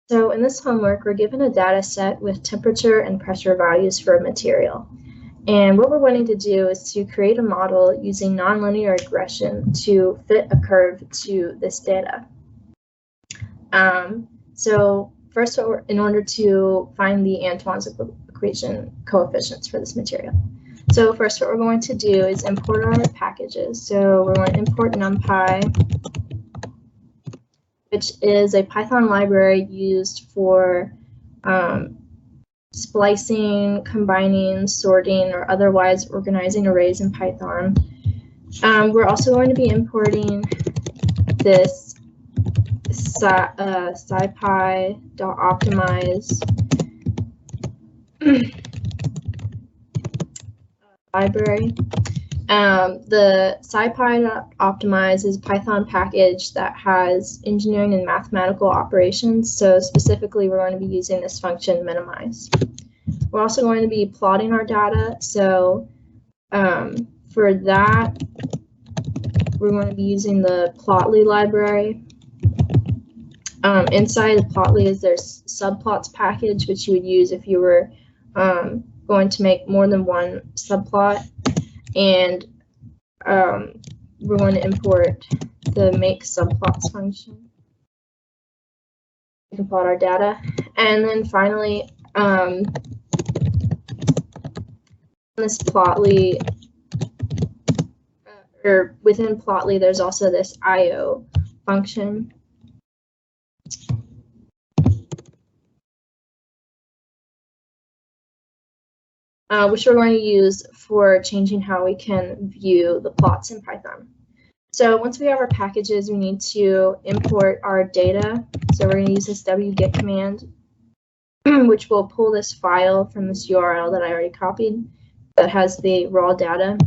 So in this homework, we're given a data set with temperature and pressure values for a material. And what we're wanting to do is to create a model using nonlinear regression to fit a curve to this data. So first, in order to find the Antoine's equation coefficients for this material. So first, what we're going to do is import our packages. So we're going to import NumPy, which is a Python library used for splicing, combining, sorting, or otherwise organizing arrays in Python. We're also going to be importing this scipy.optimize library. The scipy.optimize is a Python package that has engineering and mathematical operations. So specifically, we're going to be using this function minimize. We're also going to be plotting our data. So for that, we're going to be using the Plotly library. Inside of Plotly is their subplots package, which you would use if you were going to make more than one subplot. And we're going to import the make subplots function. We can plot our data. And then finally, this Plotly, or within Plotly, there's also this IO function. Which we're going to use for changing how we can view the plots in Python. So once we have our packages, we need to import our data. So we're going to use this wget command, which will pull this file from this URL that I already copied that has the raw data.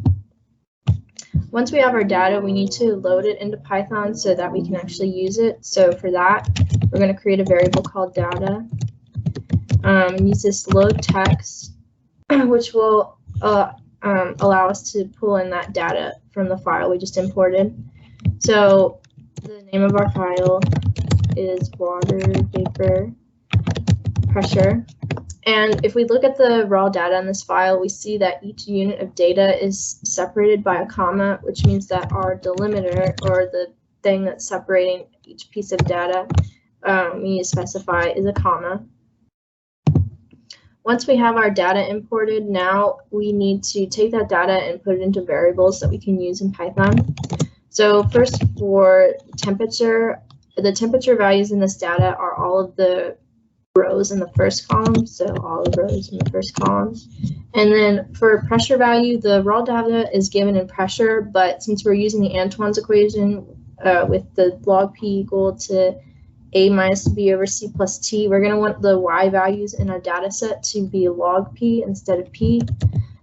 Once we have our data, we need to load it into Python so that we can actually use it. So for that, we're going to create a variable called data and use this load text, which will allow us to pull in that data from the file we just imported. So the name of our file is water vapor pressure. And if we look at the raw data in this file, we see that each unit of data is separated by a comma, which means that our delimiter, or the thing that's separating each piece of data, we need to specify is a comma. Once we have our data imported, now we need to take that data and put it into variables that we can use in Python. So first, for temperature, the temperature values in this data are all of the rows in the first column, so all the rows in the first column. And then for pressure value, the raw data is given in pressure, but since we're using the Antoine's equation with the log p equal to a minus b over c plus t, we're going to want the y values in our data set to be log p instead of p.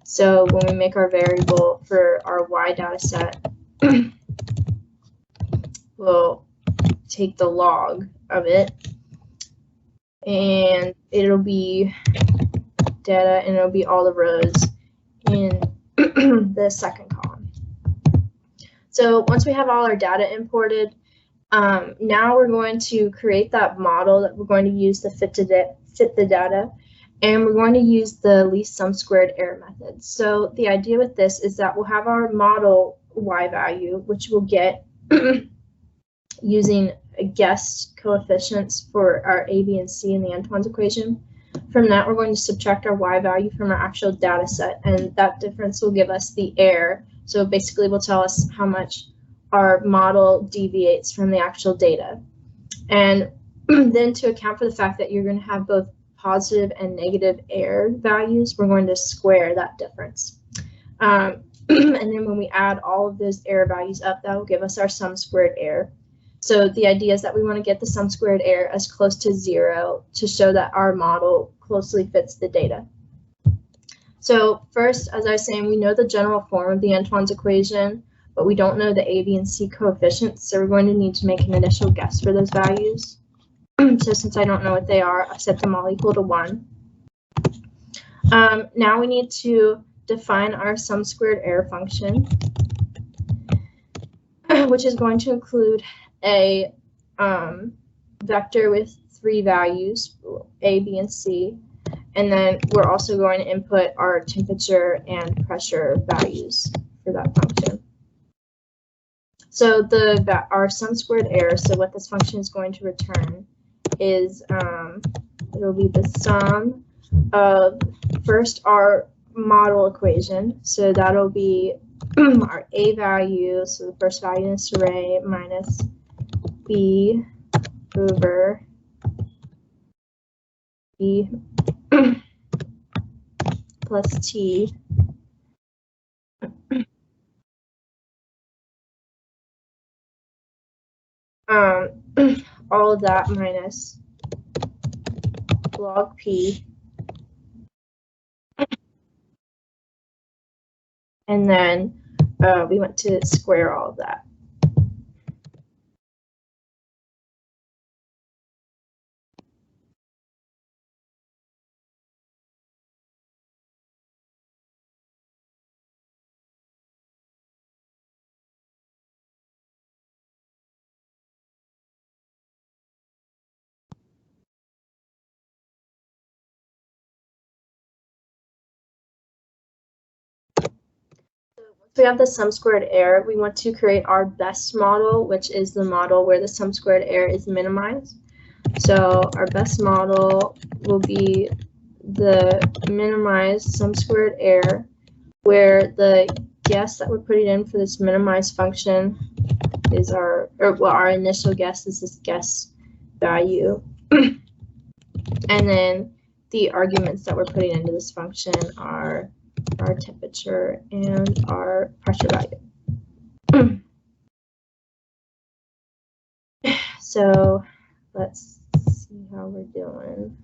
So when we make our variable for our y data set, we'll take the log of it, and it'll be data, and it'll be all the rows in the second column. So once we have all our data imported, now we're going to create that model that we're going to use to fit the data, and we're going to use the least sum squared error method. So the idea with this is that we'll have our model y value, which we'll get using guessed coefficients for our a, b, and c in the Antoine's equation. From that, we're going to subtract our y value from our actual data set, and that difference will give us the error. So basically, will tell us how much our model deviates from the actual data. And then to account for the fact that you're going to have both positive and negative error values, we're going to square that difference. And then when we add all of those error values up, that will give us our sum squared error. So the idea is that we want to get the sum squared error as close to 0 to show that our model closely fits the data. So first, as I was saying, we know the general form of the Antoine's equation, but we don't know the a, b, and c coefficients, so we're going to need to make an initial guess for those values. So since I don't know what they are, I set them all equal to 1. Now we need to define our sum squared error function, which is going to include a vector with 3 values, A, B, and C. And then we're also going to input our temperature and pressure values for that function. So our sum squared error, so what this function is going to return is it'll be the sum of first our model equation. So that'll be our A value, so the first value in this array, minus B over B plus T all of that minus log P, and then we want to square all of that. So we have the sum squared error. We want to create our best model, which is the model where the sum squared error is minimized. So our best model will be the minimized sum squared error, where the guess that we're putting in for this minimized function is our initial guess is this guess value. And then the arguments that we're putting into this function are our temperature and our pressure value. So let's see how we're doing.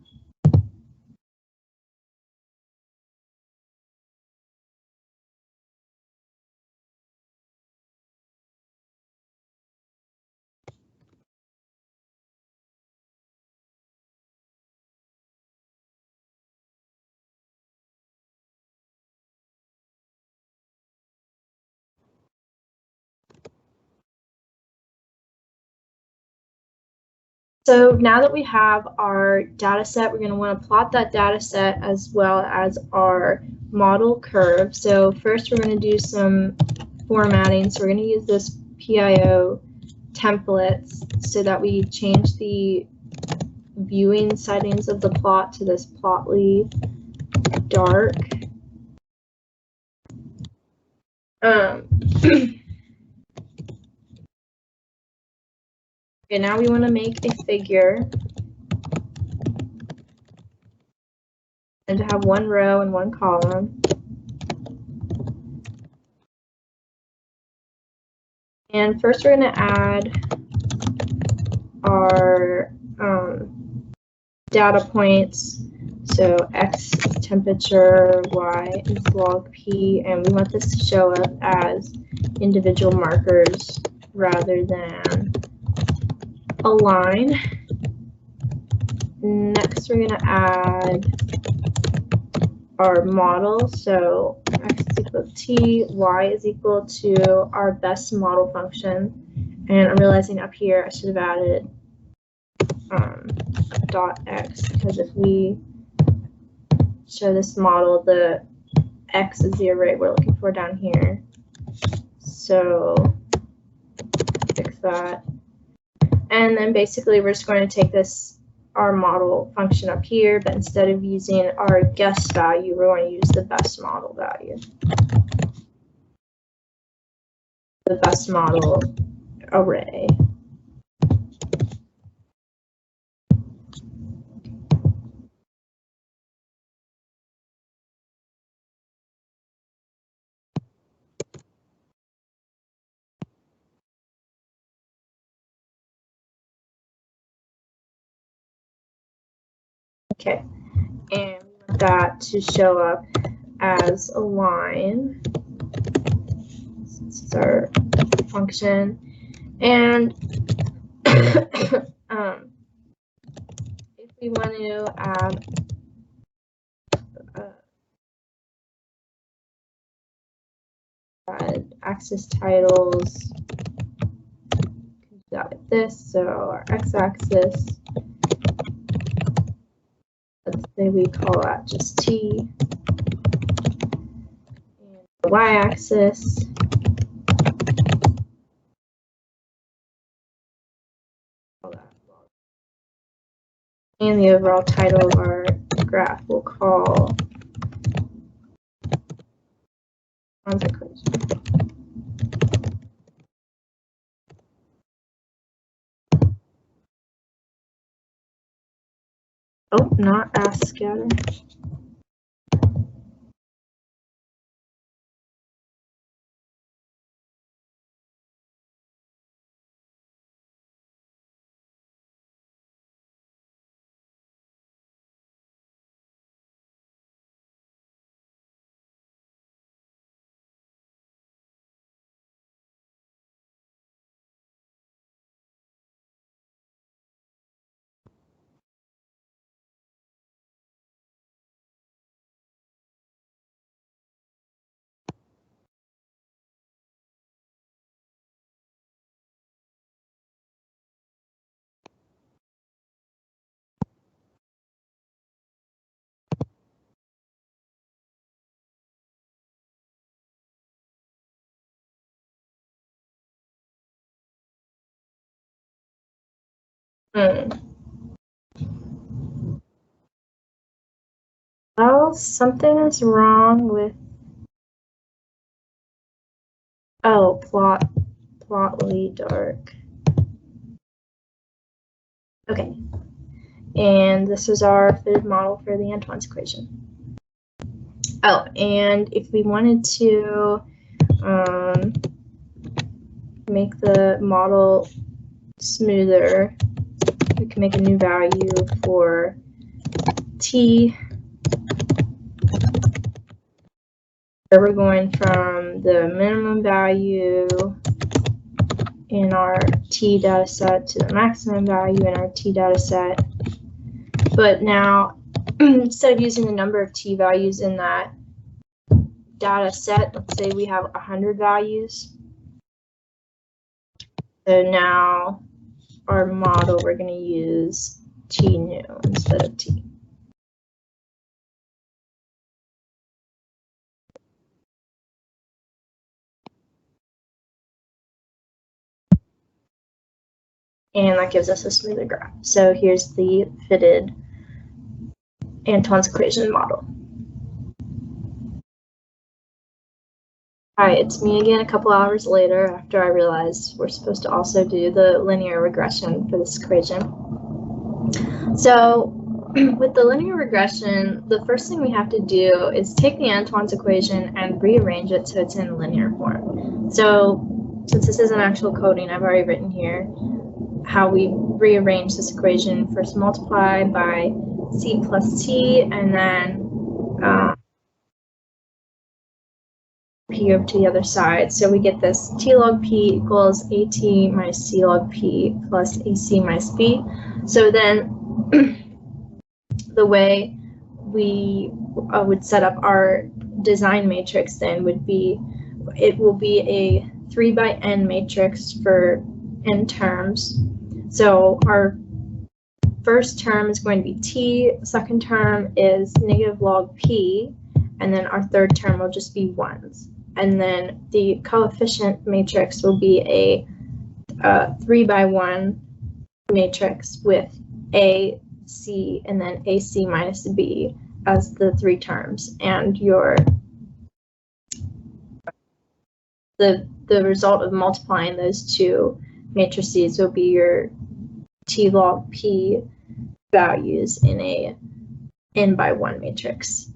So now that we have our data set, we're going to want to plot that data set as well as our model curve. So first we're going to do some formatting. So we're going to use this PIO templates so that we change the viewing settings of the plot to this Plotly dark. Okay, now we want to make a figure and to have one row and one column. And first we're going to add our data points. So X is temperature, Y is log P, and we want this to show up as individual markers rather than a line. Next, we're going to add our model. So X is equal to T, Y is equal to our best model function. And I'm realizing up here I should have added dot X, because if we show this model, the X is the array we're looking for down here. So fix that. And then basically we're just going to take this, our model function up here, but instead of using our guess value, we're going to use the best model value. The best model array. Okay, and we want that to show up as a line. This is our function. And if we want to add axis titles, do that like this. So our x-axis let's say we call that just t, and the y-axis, and the overall title of our graph we'll call equation. Oh, not as scatter. Well, something is wrong with, oh, plotly dark. Okay, and this is our fitted model for the Antoine's equation. Oh, and if we wanted to make the model smoother, we can make a new value for t, where we're going from the minimum value in our t data set to the maximum value in our t data set. But now, instead of using the number of t values in that data set, let's say we have 100 values. So now our model, we're going to use t new instead of t. And that gives us a smoother graph. So here's the fitted Antoine's equation model. All right, it's me again a couple hours later after I realized we're supposed to also do the linear regression for this equation. So with the linear regression, the first thing we have to do is take the Antoine's equation and rearrange it so it's in linear form. So since this is an actual coding, I've already written here how we rearrange this equation. First multiply by c plus t, and then p over to the other side. So we get this t log p equals at minus c log p plus ac minus b. So then the way we would set up our design matrix then would be, it will be a 3 by n matrix for n terms. So our first term is going to be t, second term is negative log p, and then our third term will just be 1s. And then the coefficient matrix will be a 3 by 1 matrix with a, c, and then ac minus b as the 3 terms. And the result of multiplying those two matrices will be your t log p values in a n by 1 matrix.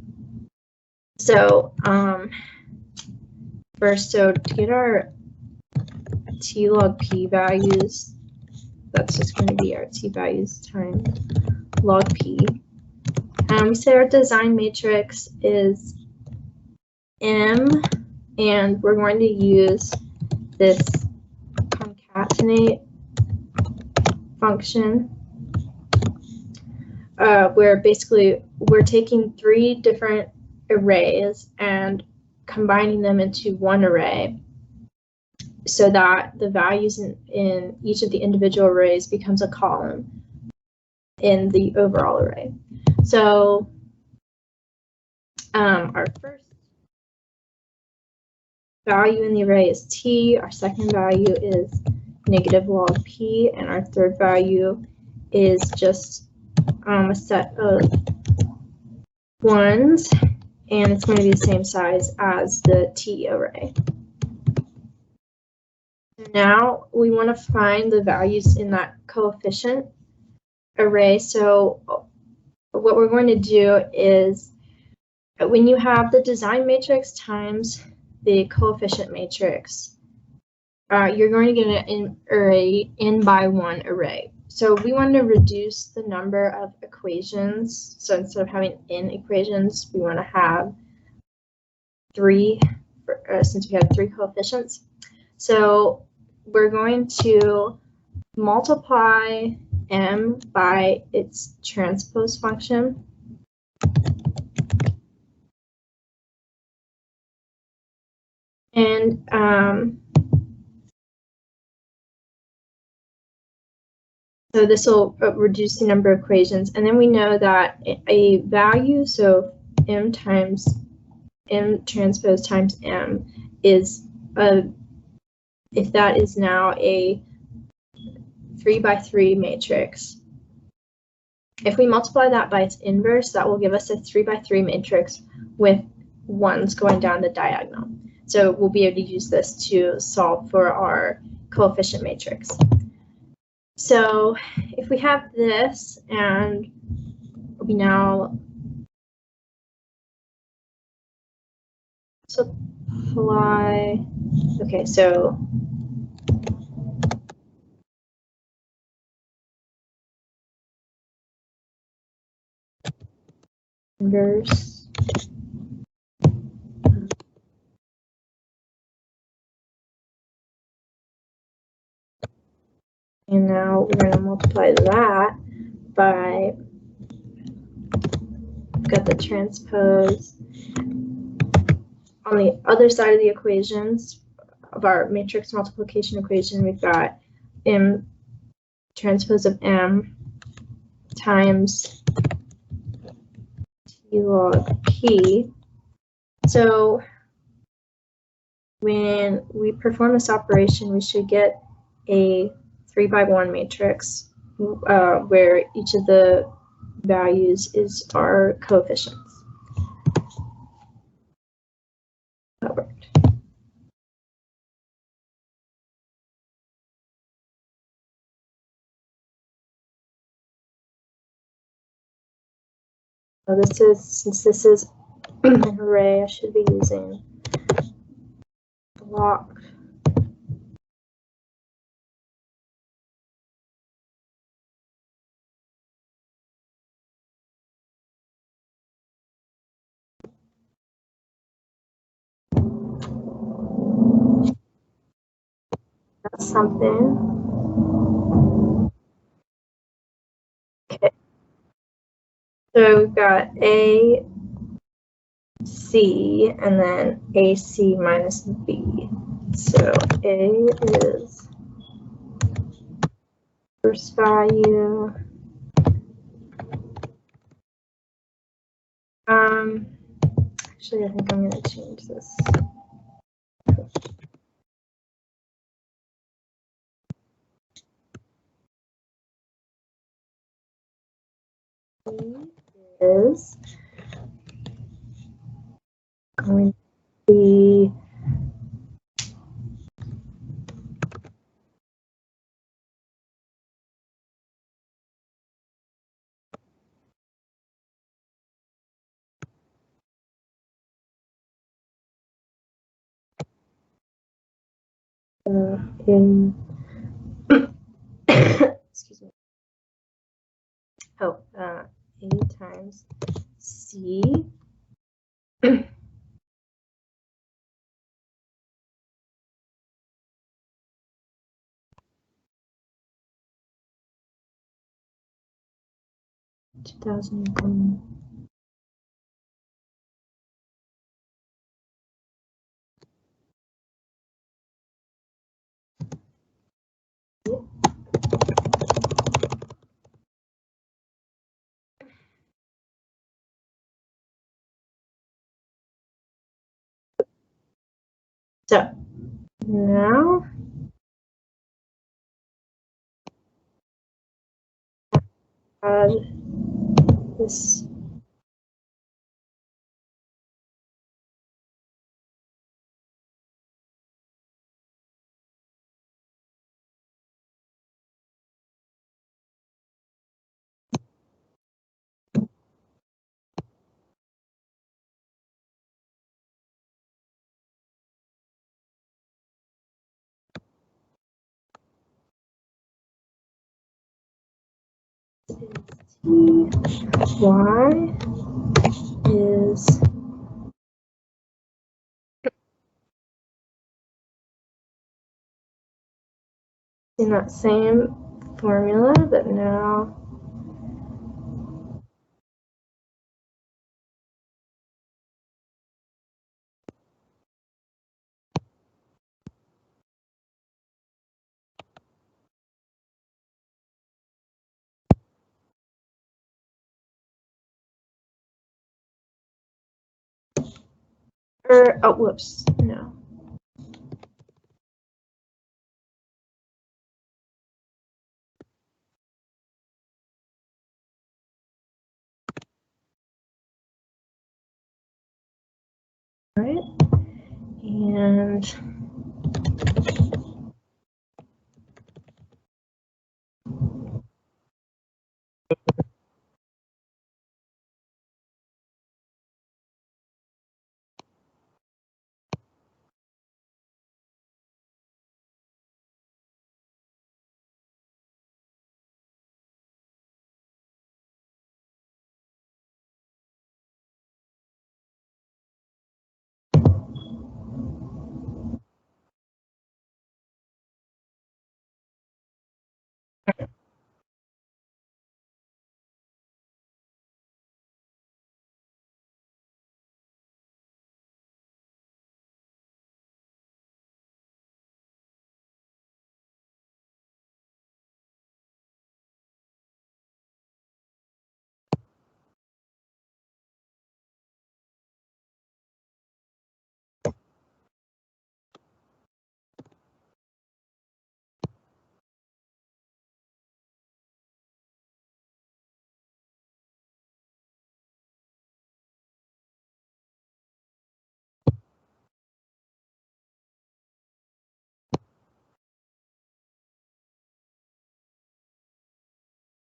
So first, so to get our t log p values, that's just going to be our t values times log p. We say our design matrix is M, and we're going to use this concatenate function, where basically we're taking 3 different arrays and combining them into one array so that the values in each of the individual arrays becomes a column in the overall array. So our first value in the array is t, our second value is negative log p, and our third value is just a set of ones, and it's going to be the same size as the t array. Now we want to find the values in that coefficient array. So what we're going to do is, when you have the design matrix times the coefficient matrix, you're going to get an array n by 1 array. So we want to reduce the number of equations. So instead of having n equations, we want to have 3, since we have 3 coefficients. So we're going to multiply m by its transpose function. And so this will reduce the number of equations. And then we know that a value, so m times m transpose times m, is if that is now a 3 by 3 matrix. If we multiply that by its inverse, that will give us a 3 by 3 matrix with ones going down the diagonal. So we'll be able to use this to solve for our coefficient matrix. So if we have this, and we now supply, okay, so inverse, and now we're going to multiply that by, we've got the transpose. On the other side of the equations of our matrix multiplication equation, we've got m transpose of m times t log p. So when we perform this operation, we should get a 3 by 1 matrix where each of the values is our coefficients. That worked. So this is, since this is an array, I should be using block. That's something. Okay. So we've got A, C, and then AC minus B. So A is first value. Actually, I think I'm going to change this. Is going to be in excuse me. Oh, A times C. 2001. So now add this. Y is in that same formula, but now oh, whoops, no. All right, and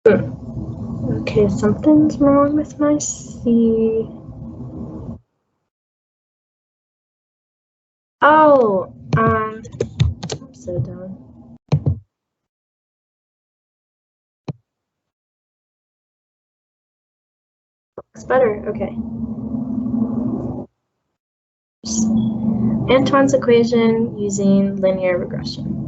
okay, something's wrong with my C. Oh, I'm so dumb. It's better, okay. Antoine's equation using linear regression.